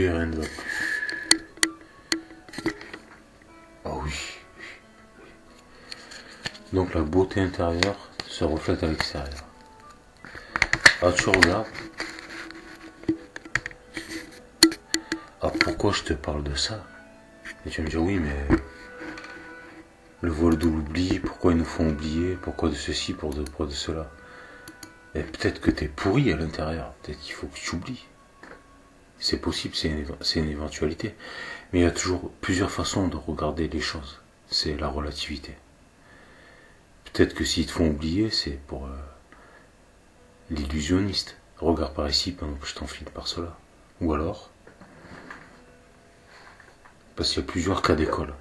stimuler, rien ne va plus. Oh oui. Donc la beauté intérieure se reflète à l'extérieur. Ah, tu regardes. Ah, pourquoi je te parle de ça? Et tu vas me dire, oui, mais le vol de l'oubli, pourquoi ils nous font oublier, pourquoi de ceci, pourquoi de cela. Et peut-être que t'es pourri à l'intérieur, peut-être qu'il faut que tu oublies. C'est possible, c'est une éventualité. Mais il y a toujours plusieurs façons de regarder les choses. C'est la relativité. Peut-être que s'ils te font oublier, c'est pour l'illusionniste. Regarde par ici pendant que je t'enfile par cela. Ou alors, parce qu'il y a plusieurs cas d'école.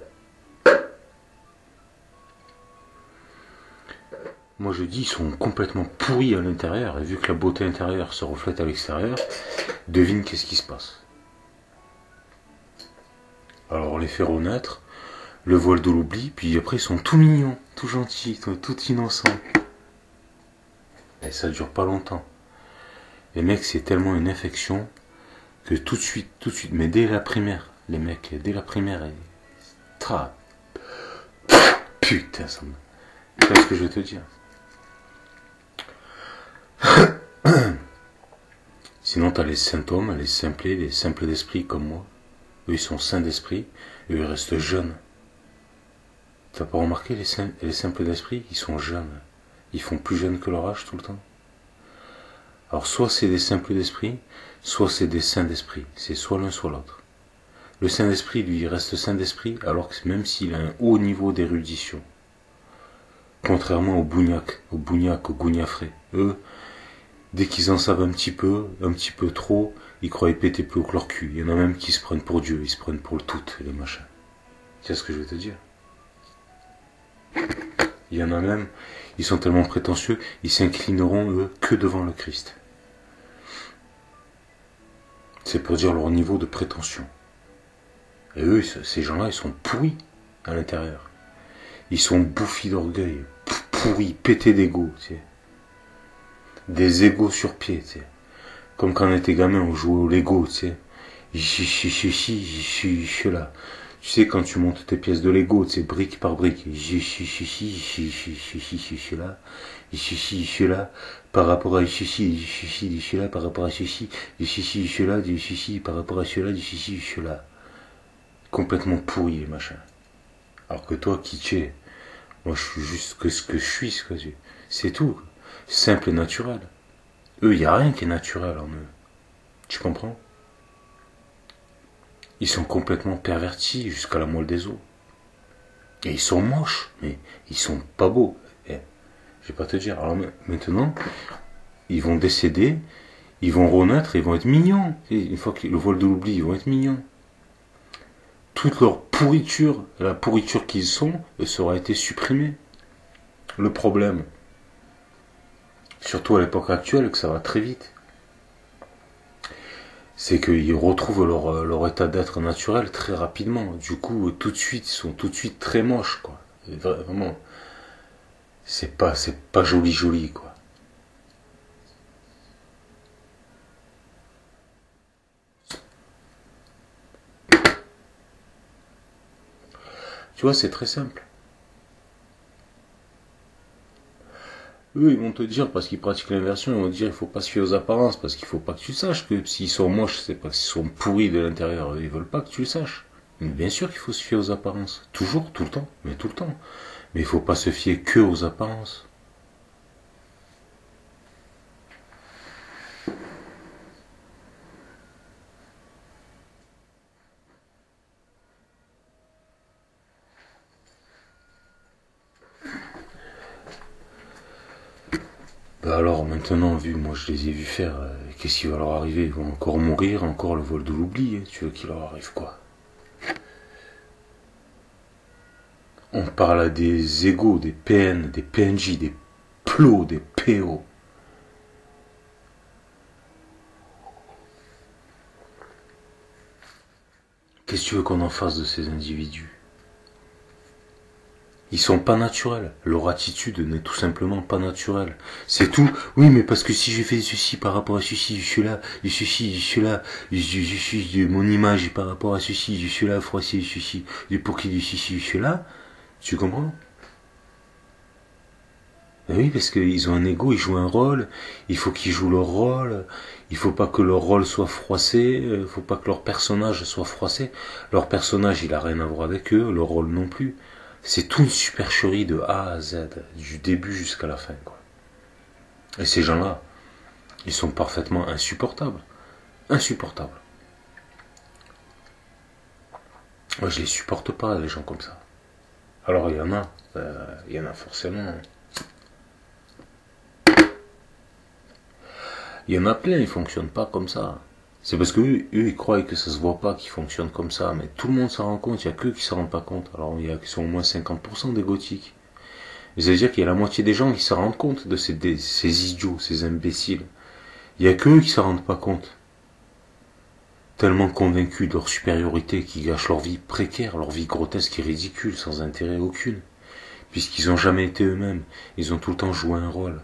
Moi je dis, ils sont complètement pourris à l'intérieur, et vu que la beauté intérieure se reflète à l'extérieur, devine qu'est-ce qui se passe. Alors on les fait renaître, le voile de l'oubli, puis après ils sont tout mignons, tout gentils, tout innocents. Et ça dure pas longtemps. Les mecs, c'est tellement une infection que tout de suite, mais dès la primaire, les mecs, dès la primaire, putain, ça me... Tu vois ce que je veux te dire? Sinon, t'as les symptômes, les simples d'esprit comme moi. Eux, ils sont sains d'esprit, eux, ils restent jeunes. T'as pas remarqué, les simples d'esprit, ils sont jeunes. Ils font plus jeunes que leur âge tout le temps. Alors, soit c'est des simples d'esprit, soit c'est des saints d'esprit. C'est soit l'un, soit l'autre. Le saint d'esprit, lui, il reste saint d'esprit, alors que même s'il a un haut niveau d'érudition. Contrairement aux bougnacs, aux gougnafrés. Eux, dès qu'ils en savent un petit peu trop, ils croient péter plus haut que leur cul. Il y en a même qui se prennent pour Dieu, ils se prennent pour le tout, les machins. Tu sais ce que je veux te dire? Il y en a même, ils sont tellement prétentieux, ils s'inclineront, eux, que devant le Christ. C'est pour dire leur niveau de prétention. Et eux, ces gens-là, ils sont pourris à l'intérieur. Ils sont bouffis d'orgueil, pourris, pétés d'ego, tu sais. Des égos sur pied, tu sais. Comme quand on était gamin, on jouait au Lego, tu sais. Je là. Tu sais, quand tu montes tes pièces de Lego, tu sais, brique par brique. Là. Là. Par rapport à là, par rapport à ceci. Là, par rapport à cela, là. Complètement pourri, les machins. Alors que toi, qui tu es? Moi, je suis juste que ce que je suis, quoi. C'est tout. Simple et naturel. Eux, il n'y a rien qui est naturel en eux. Tu comprends? Ils sont complètement pervertis jusqu'à la moelle des os. Et ils sont moches, mais ils sont pas beaux. Et, je vais pas te dire. Alors maintenant, ils vont décéder, ils vont renaître, ils vont être mignons. Et une fois que le voile de l'oubli, ils vont être mignons. Toute leur pourriture, la pourriture qu'ils sont, sera été supprimée. Le problème, surtout à l'époque actuelle, que ça va très vite, c'est qu'ils retrouvent leur état d'être naturel très rapidement. Du coup, tout de suite, ils sont tout de suite très moches, quoi. Et vraiment, c'est pas joli, quoi. Tu vois, c'est très simple. Eux, ils vont te dire, parce qu'ils pratiquent l'inversion, ils vont te dire, il faut pas se fier aux apparences, parce qu'il faut pas que tu saches que s'ils sont moches, c'est parce qu'ils sont pourris de l'intérieur. Ils veulent pas que tu le saches. Mais bien sûr qu'il faut se fier aux apparences. Toujours, tout le temps, mais tout le temps. Mais il faut pas se fier que aux apparences. Bah alors maintenant, vu moi je les ai vus faire, qu'est-ce qui va leur arriver? Ils vont encore mourir, encore le vol de l'oubli, hein. Tu veux qu'il leur arrive quoi? On parle à des égos, des PN, des PNJ, des plots, des PO. Qu'est-ce que tu veux qu'on en fasse de ces individus? Ils sont pas naturels. Leur attitude n'est tout simplement pas naturelle. C'est tout. Oui, mais parce que si je fais ceci par rapport à ceci, je suis là, je suis là, je suis de mon image par rapport à ceci, je suis là, froissé, ceci, pour qui du ceci, je suis là. Tu comprends? Ben oui, parce qu'ils ont un ego, ils jouent un rôle, il faut qu'ils jouent leur rôle, il faut pas que leur rôle soit froissé, il faut pas que leur personnage soit froissé. Leur personnage, il a rien à voir avec eux, leur rôle non plus. C'est toute une supercherie de A à Z, du début jusqu'à la fin, quoi. Et ces gens-là, ils sont parfaitement insupportables. Insupportables. Moi, je les supporte pas, les gens comme ça. Alors, il y en a forcément. Il y en a plein, ils fonctionnent pas comme ça. C'est parce que eux, ils croient que ça se voit pas qu'ils fonctionnent comme ça, mais tout le monde s'en rend compte, il y a qu'eux qui s'en rendent pas compte. Alors, il y a qui sont au moins 50% des gothiques. C'est-à-dire qu'il y a la moitié des gens qui se rendent compte de ces idiots, ces imbéciles. Il y a qu'eux qui s'en rendent pas compte. Tellement convaincus de leur supériorité qu'ils gâchent leur vie précaire, leur vie grotesque et ridicule, sans intérêt aucune. Puisqu'ils n'ont jamais été eux-mêmes, ils ont tout le temps joué un rôle.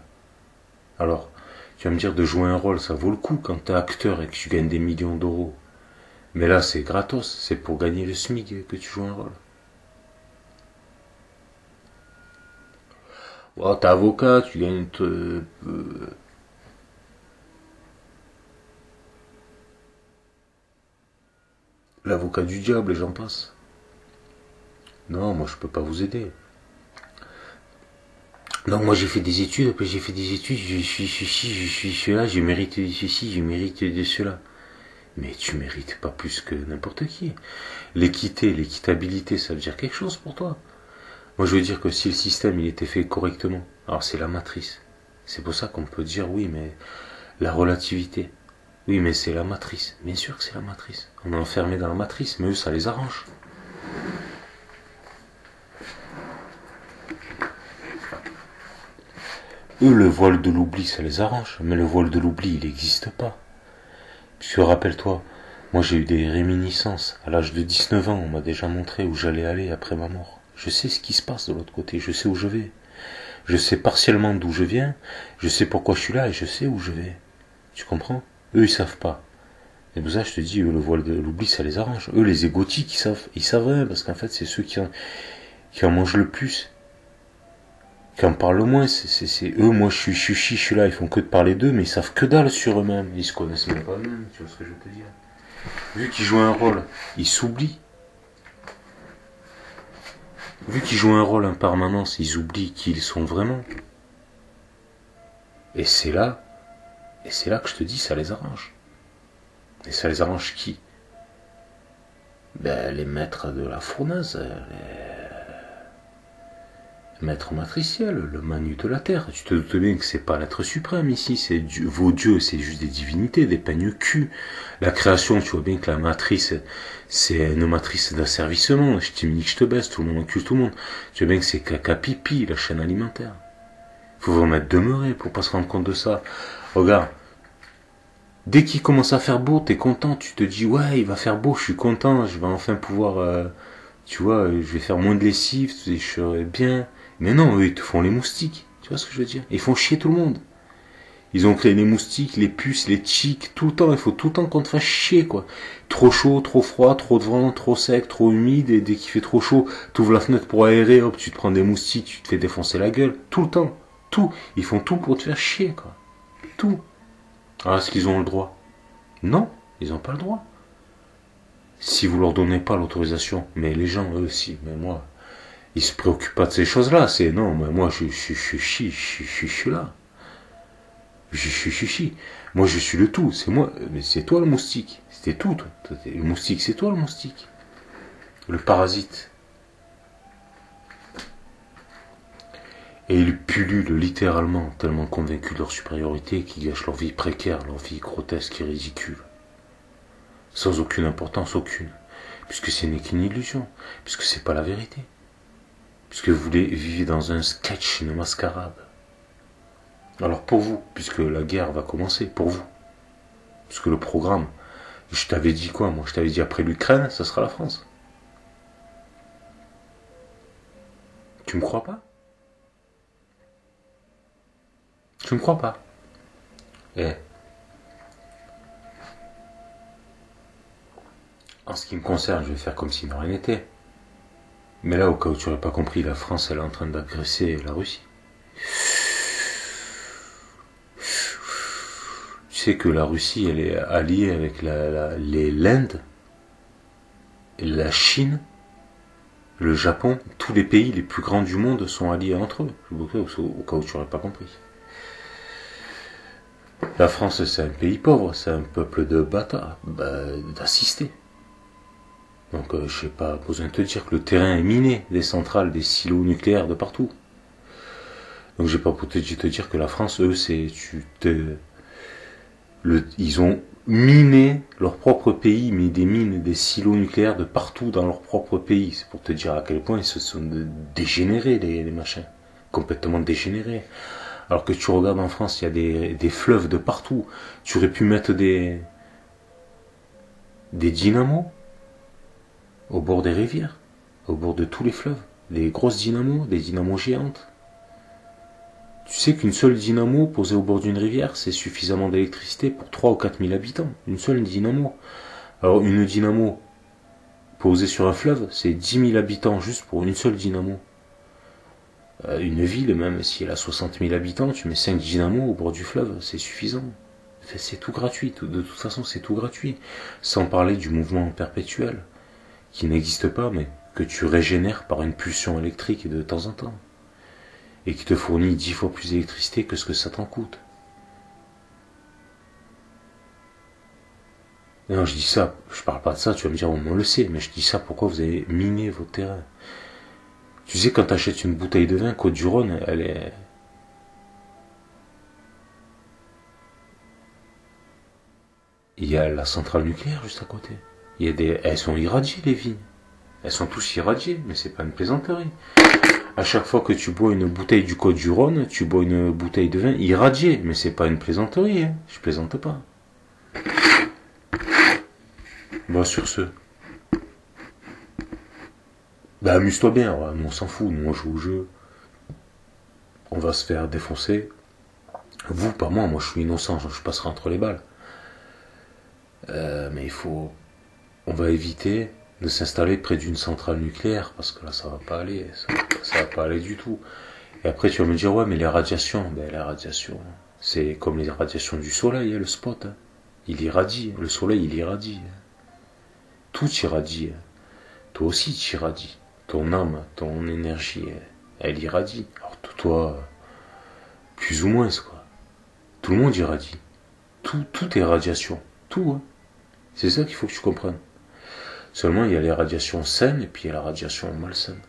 Alors, tu vas me dire de jouer un rôle, ça vaut le coup quand t'es acteur et que tu gagnes des millions d'euros. Mais là, c'est gratos, c'est pour gagner le SMIC que tu joues un rôle. Oh, t'es avocat, tu gagnes... l'avocat du diable et j'en passe. Non, moi je peux pas vous aider. Non, moi j'ai fait des études, après j'ai fait des études, je suis ceci, je suis cela, je mérite de ceci, je mérite de cela. Mais tu mérites pas plus que n'importe qui. L'équité, l'équitabilité, ça veut dire quelque chose pour toi. Moi je veux dire que si le système il était fait correctement, alors c'est la matrice. C'est pour ça qu'on peut dire oui, mais la relativité. Oui, mais c'est la matrice. Bien sûr que c'est la matrice. On est enfermé dans la matrice, mais eux ça les arrange. Eux, le voile de l'oubli, ça les arrange, mais le voile de l'oubli, il n'existe pas. Puisque rappelle-toi, moi j'ai eu des réminiscences. À l'âge de 19 ans, on m'a déjà montré où j'allais aller après ma mort. Je sais ce qui se passe de l'autre côté, je sais où je vais. Je sais partiellement d'où je viens, je sais pourquoi je suis là et je sais où je vais. Tu comprends? Eux, ils savent pas. Et pour ça, je te dis, eux, le voile de l'oubli, ça les arrange. Eux, les égotiques, ils savent rien, parce qu'en fait, c'est ceux qui en mangent le plus. Qui en parlent le moins, c'est eux, moi je suis là, ils font que de parler d'eux, mais ils savent que dalle sur eux-mêmes, ils se connaissent même pas eux-mêmes, tu vois ce que je veux te dire. Vu qu'ils jouent un rôle, ils s'oublient. Vu qu'ils jouent un rôle en permanence, ils oublient qui ils sont vraiment. Et c'est là que je te dis, ça les arrange. Et ça les arrange qui? Ben, les maîtres de la fournaise, maître matriciel, le Manu de la terre. Tu te doutes bien que c'est pas l'être suprême ici, c'est vos dieux, c'est juste des divinités, des peignes cul. La création, tu vois bien que la matrice, c'est une matrice d'asservissement. Je t'imite, je te baisse, tout le monde encule tout le monde. Tu vois bien que c'est caca pipi, la chaîne alimentaire. Faut vraiment être demeuré pour pas se rendre compte de ça. Regarde, dès qu'il commence à faire beau, t'es content, tu te dis ouais, il va faire beau, je suis content, je vais enfin pouvoir, tu vois, je vais faire moins de lessive, je serai bien. Mais non, eux, ils te font les moustiques. Tu vois ce que je veux dire? Ils font chier tout le monde. Ils ont créé les moustiques, les puces, les tiques, tout le temps. Il faut tout le temps qu'on te fasse chier, quoi. Trop chaud, trop froid, trop de vent, trop sec, trop humide. Et dès qu'il fait trop chaud, tu ouvres la fenêtre pour aérer, hop, tu te prends des moustiques, tu te fais défoncer la gueule. Tout le temps. Tout. Ils font tout pour te faire chier, quoi. Tout. Alors, est-ce qu'ils ont le droit? Non, ils n'ont pas le droit. Si vous leur donnez pas l'autorisation. Mais les gens, eux aussi. Mais moi... ils se préoccupent pas de ces choses-là. C'est non, mais moi je suis là. Je. Moi je suis le tout. C'est moi. Mais c'est toi le moustique. C'était tout. Toi. Le moustique, c'est toi le moustique. Le parasite. Et ils pullulent littéralement, tellement convaincus de leur supériorité qu'ils gâchent leur vie précaire, leur vie grotesque et ridicule. Sans aucune importance, aucune. Puisque ce n'est qu'une illusion. Puisque c'est pas la vérité. Puisque vous vivez dans un sketch, une mascarade. Alors pour vous, puisque la guerre va commencer, pour vous, puisque le programme, je t'avais dit quoi moi? Je t'avais dit après l'Ukraine, ça sera la France. Tu me crois pas? Tu me crois pas? Eh. En ce qui me concerne, je vais faire comme si de rien n'était. Mais là, au cas où tu n'aurais pas compris, la France, elle est en train d'agresser la Russie. Tu sais que la Russie, elle est alliée avec l'Inde, la Chine, le Japon. Tous les pays les plus grands du monde sont alliés entre eux. Au cas où tu n'aurais pas compris. La France, c'est un pays pauvre, c'est un peuple de bâtards, d'assistés. Donc, je n'ai pas besoin de te dire que le terrain est miné, des centrales, des silos nucléaires de partout. Donc, j'ai pas besoin de te dire que la France, eux, ils ont miné leur propre pays, mais des mines, des silos nucléaires de partout dans leur propre pays. C'est pour te dire à quel point ils se sont dégénérés, les machins. Complètement dégénérés. Alors que tu regardes en France, il y a des fleuves de partout. Tu aurais pu mettre des dynamos au bord des rivières, au bord de tous les fleuves. Des grosses dynamos, des dynamos géantes. Tu sais qu'une seule dynamo posée au bord d'une rivière, c'est suffisamment d'électricité pour 3 ou 4 000 habitants. Une seule dynamo. Alors une dynamo posée sur un fleuve, c'est 10 000 habitants juste pour une seule dynamo. Une ville, même si elle a 60 000 habitants, tu mets 5 dynamos au bord du fleuve, c'est suffisant. C'est tout gratuit, de toute façon c'est tout gratuit. Sans parler du mouvement perpétuel, qui n'existe pas, mais que tu régénères par une pulsion électrique de temps en temps. Et qui te fournit 10 fois plus d'électricité que ce que ça t'en coûte. Non, je dis ça, je parle pas de ça, tu vas me dire, on le sait, mais je dis ça pourquoi vous avez miné vos terrains. Tu sais, quand t'achètes une bouteille de vin, Côte-du-Rhône, elle est... Il y a la centrale nucléaire juste à côté. Elles sont irradiées, les vignes. Elles sont tous irradiées, mais c'est pas une plaisanterie. À chaque fois que tu bois une bouteille du Côte-du-Rhône, tu bois une bouteille de vin irradiée, mais c'est pas une plaisanterie, hein. Je plaisante pas. Bah, sur ce. Bah, amuse-toi bien, ouais. Nous on s'en fout, nous on joue au jeu. On va se faire défoncer. Vous, pas moi, moi je suis innocent, je passerai entre les balles. Mais il faut... On va éviter de s'installer près d'une centrale nucléaire, parce que là ça va pas aller, ça va pas aller du tout. Et après tu vas me dire, ouais mais les radiations, les radiations, c'est comme les radiations du soleil, hein, le spot, hein. Il irradie, le soleil il irradie. Tout irradie. Toi aussi tu irradies. Ton âme, ton énergie, elle irradie. Alors toi, plus ou moins quoi. Tout le monde irradie. Tout est radiation. Tout, hein. C'est ça qu'il faut que tu comprennes. Seulement, il y a les radiations saines et puis il y a la radiation malsaine.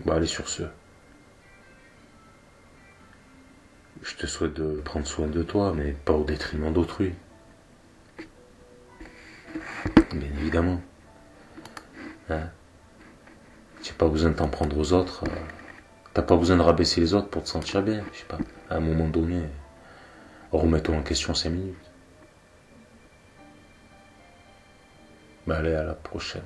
Bon, allez, sur ce. Je te souhaite de prendre soin de toi, mais pas au détriment d'autrui. Bien évidemment. Hein? Tu n'as pas besoin de t'en prendre aux autres. T'as pas besoin de rabaisser les autres pour te sentir bien. Je sais pas. À un moment donné, remets-toi en question 5 minutes. Allez, à la prochaine.